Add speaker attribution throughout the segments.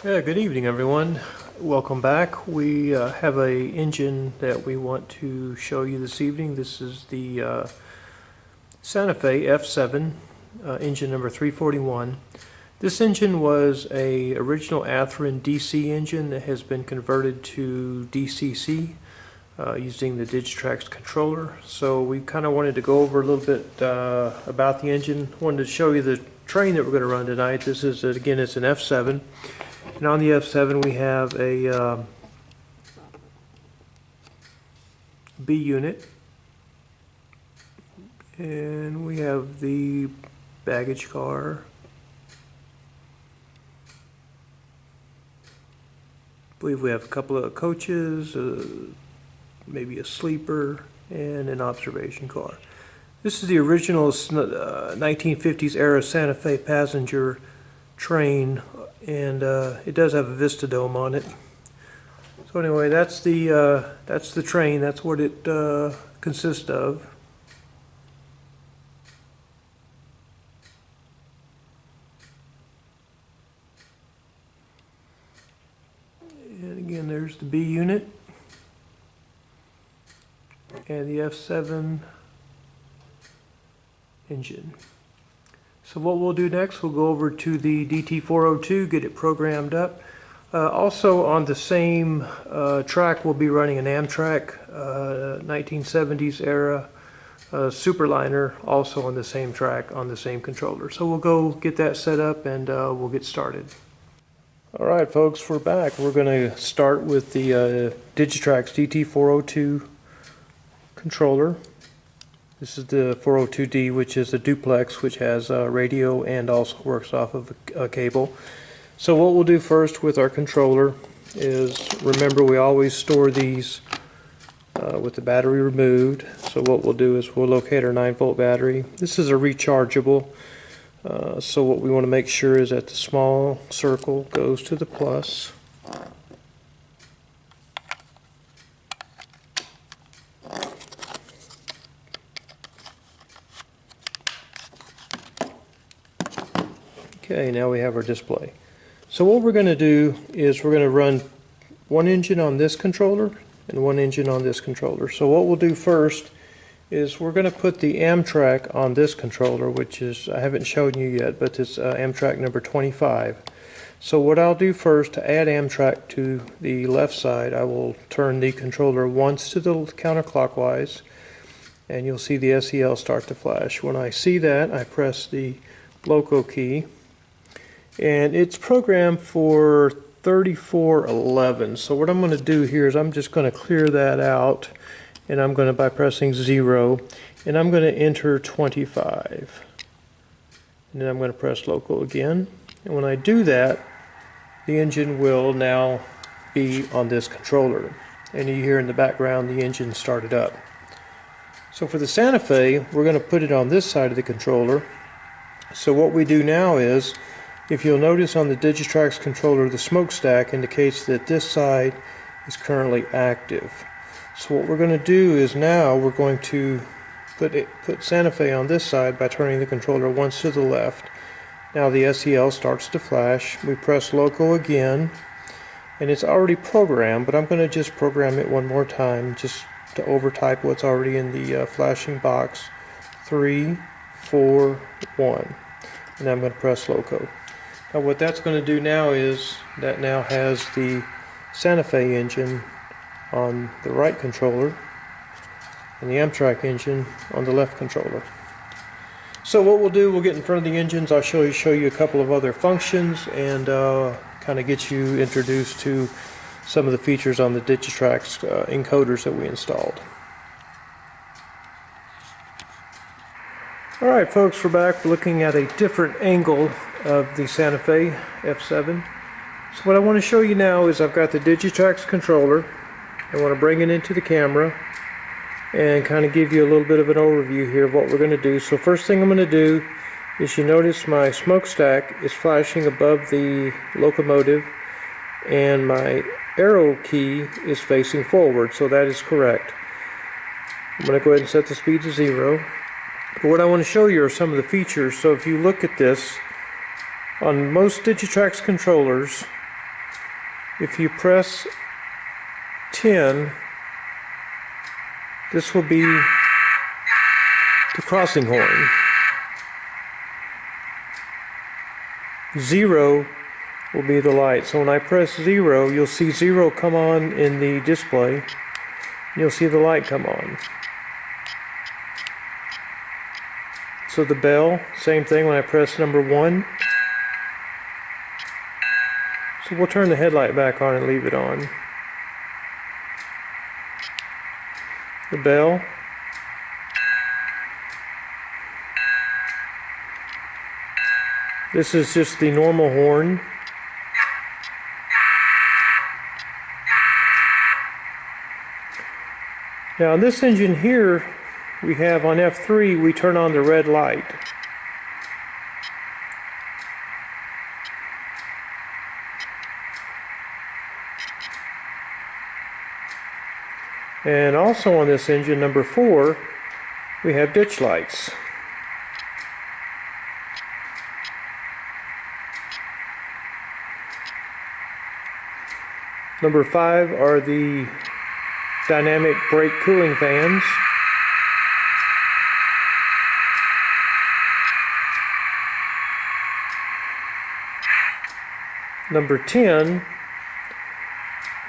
Speaker 1: Yeah, good evening everyone. Welcome back. We have a engine that we want to show you this evening. This is the Santa Fe F7 engine number 341. This engine was a original Athearn DC engine that has been converted to DCC using the Digitrax controller. So we kind of wanted to go over a little bit about the engine. Wanted to show you the train that we're going to run tonight. This is, again, it's an F7. And on the F7 we have a B unit, and we have the baggage car, I believe we have a couple of coaches, maybe a sleeper, and an observation car. This is the original 1950s era Santa Fe passenger train, and it does have a Vista dome on it. So anyway, that's the train. That's what it consists of. And again, there's the B unit and the F7 engine. So what we'll do next, we'll go over to the DT402, get it programmed up. Also on the same track, we'll be running an Amtrak 1970s era Superliner, also on the same track, on the same controller. So we'll go get that set up and we'll get started. Alright folks, we're back. We're going to start with the Digitrax DT402 controller. This is the 402D, which is a duplex, which has radio and also works off of a cable. So what we'll do first with our controller is, remember, we always store these with the battery removed. So what we'll do is we'll locate our 9-volt battery. This is a rechargeable. So what we want to make sure is that the small circle goes to the plus. Okay, now we have our display. So what we're going to do is we're going to run one engine on this controller and one engine on this controller. So what we'll do first is we're going to put the Amtrak on this controller, which is, I haven't shown you yet, but it's Amtrak number 25. So what I'll do first, to add Amtrak to the left side, I will turn the controller once to the counterclockwise, and you'll see the SEL start to flash. When I see that, I press the loco key, and it's programmed for 3411. So what I'm going to do here is I'm just going to clear that out, and I'm going to, by pressing 0, and I'm going to enter 25. And then I'm going to press loco again. And when I do that, the engine will now be on this controller. And you hear in the background the engine started up. So for the Santa Fe, we're going to put it on this side of the controller. So what we do now is, if you'll notice on the Digitrax controller, the smokestack indicates that this side is currently active. So what we're going to do is now we're going to put Santa Fe on this side by turning the controller once to the left. Now the SEL starts to flash. We press loco again, and it's already programmed, but I'm going to just program it one more time just to overtype what's already in the flashing box. 3, 4, 1. And I'm going to press loco. Now what that's going to do now is that now has the Santa Fe engine on the right controller and the Amtrak engine on the left controller. So what we'll do, we'll get in front of the engines. I'll show you a couple of other functions and kind of get you introduced to some of the features on the Digitrax encoders that we installed. Alright folks, we're back looking at a different angle of the Santa Fe F7. So what I want to show you now is I've got the Digitrax controller. I want to bring it into the camera and kind of give you a little bit of an overview here of what we're going to do. So first thing I'm going to do is, you notice my smokestack is flashing above the locomotive and my arrow key is facing forward, so that is correct. I'm going to go ahead and set the speed to 0. But what I want to show you are some of the features. So if you look at this, on most Digitrax controllers, if you press 10, this will be the crossing horn. 0 will be the light. So when I press 0, you'll see 0 come on in the display. You'll see the light come on. So the bell, same thing when I press number 1. So we'll turn the headlight back on and leave it on. The bell. This is just the normal horn. Now in this engine here, we have on F3, we turn on the red light. And also on this engine, number 4, we have ditch lights. Number 5 are the dynamic brake cooling fans. Number 10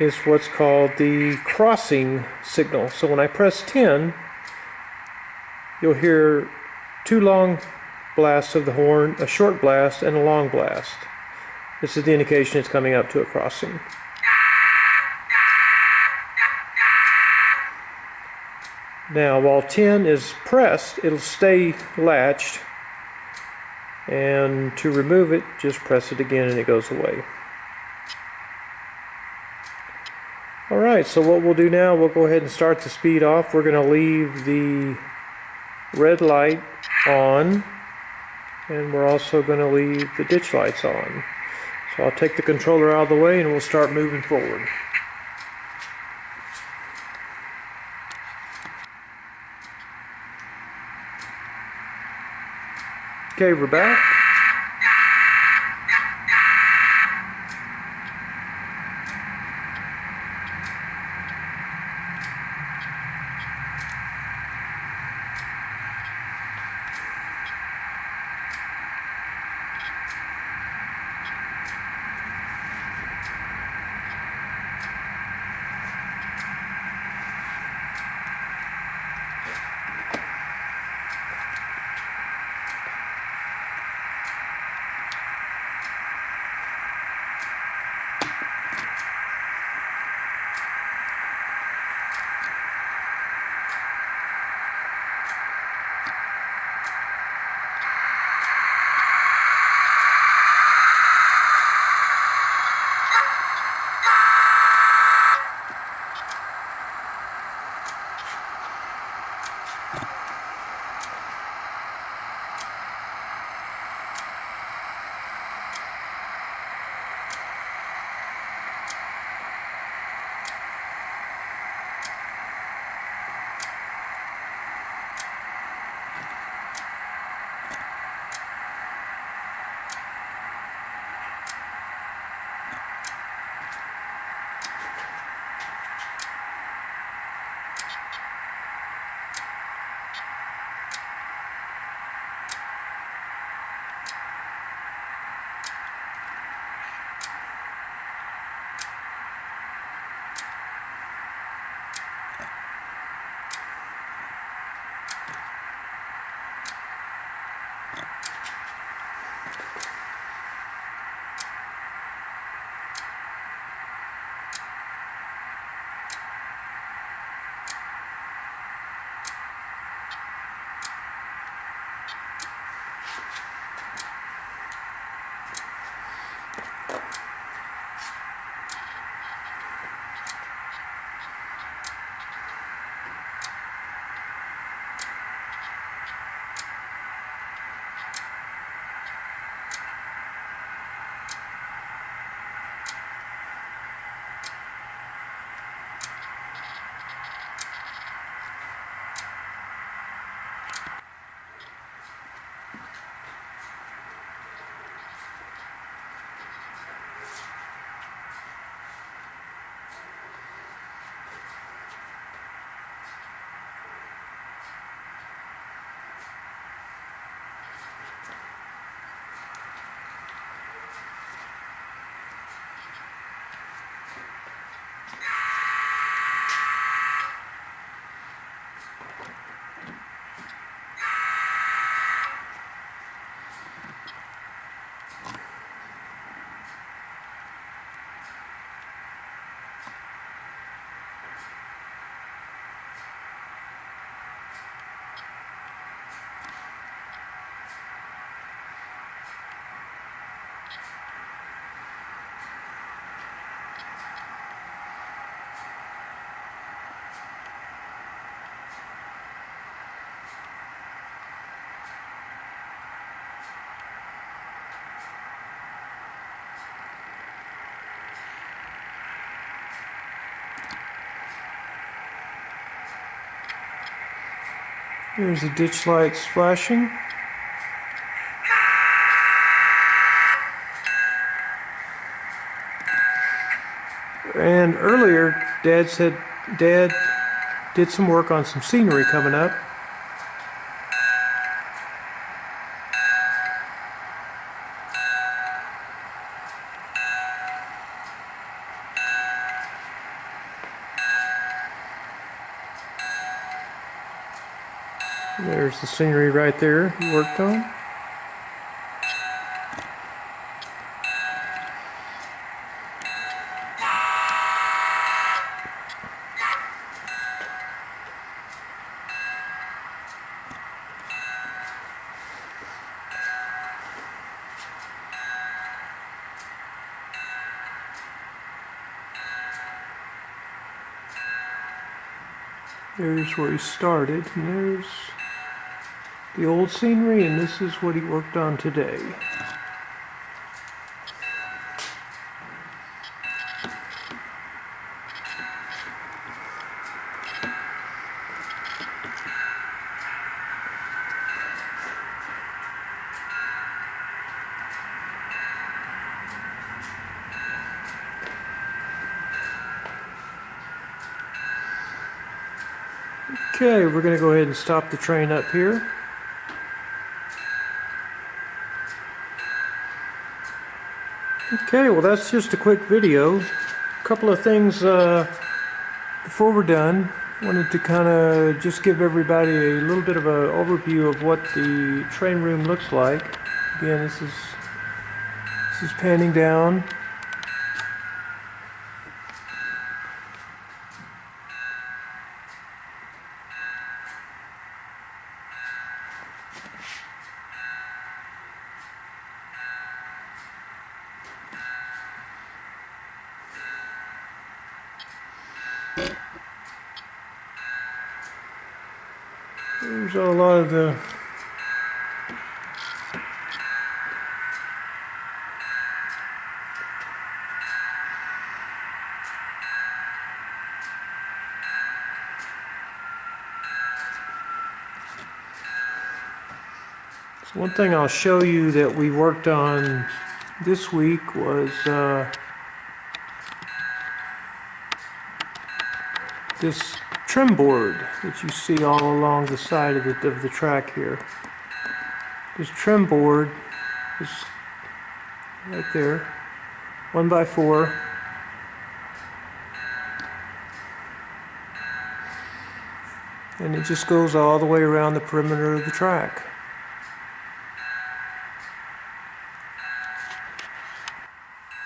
Speaker 1: is what's called the crossing signal. So when I press 10, you'll hear 2 long blasts of the horn, a short blast and a long blast. This is the indication it's coming up to a crossing. Now while 10 is pressed, it'll stay latched, and to remove it, just press it again and it goes away. Alright, so what we'll do now, we'll go ahead and start the speed off. We're going to leave the red light on, and we're also going to leave the ditch lights on. So I'll take the controller out of the way and we'll start moving forward. Okay, we're back. Here's the ditch lights flashing. And earlier, Dad said Dad did some work on some scenery coming up. There's the scenery right there he worked on. There's where he started, and there's the old scenery, and this is what he worked on today. Okay, we're going to go ahead and stop the train up here. Okay, well that's just a quick video. A couple of things before we're done. Wanted to kind of just give everybody a little bit of an overview of what the train room looks like. Again, this is panning down. There's a lot of the So one thing I'll show you that we worked on this week was this trim board that you see all along the side of the track here. This trim board is right there, 1x4. And it just goes all the way around the perimeter of the track.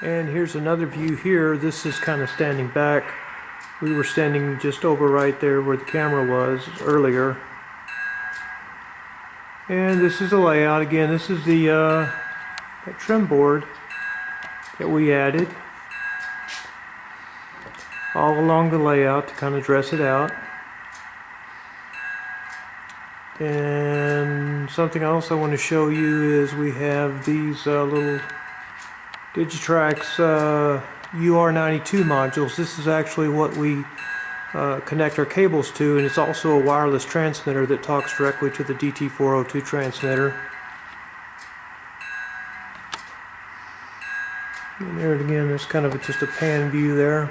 Speaker 1: And here's another view here. This is kind of standing back. We were standing just over right there where the camera was earlier. And this is the layout. Again, this is the that trim board that we added all along the layout to kind of dress it out. And something else I want to show you is we have these little Digitrax UR92 modules. This is actually what we connect our cables to, and it's also a wireless transmitter that talks directly to the DT402 transmitter. And there again, there's kind of just a pan view there.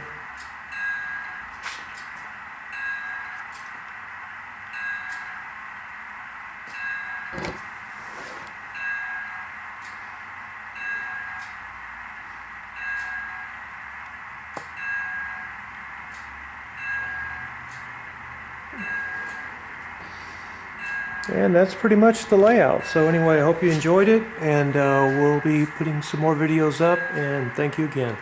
Speaker 1: And that's pretty much the layout. So anyway, I hope you enjoyed it, and we'll be putting some more videos up, and thank you again.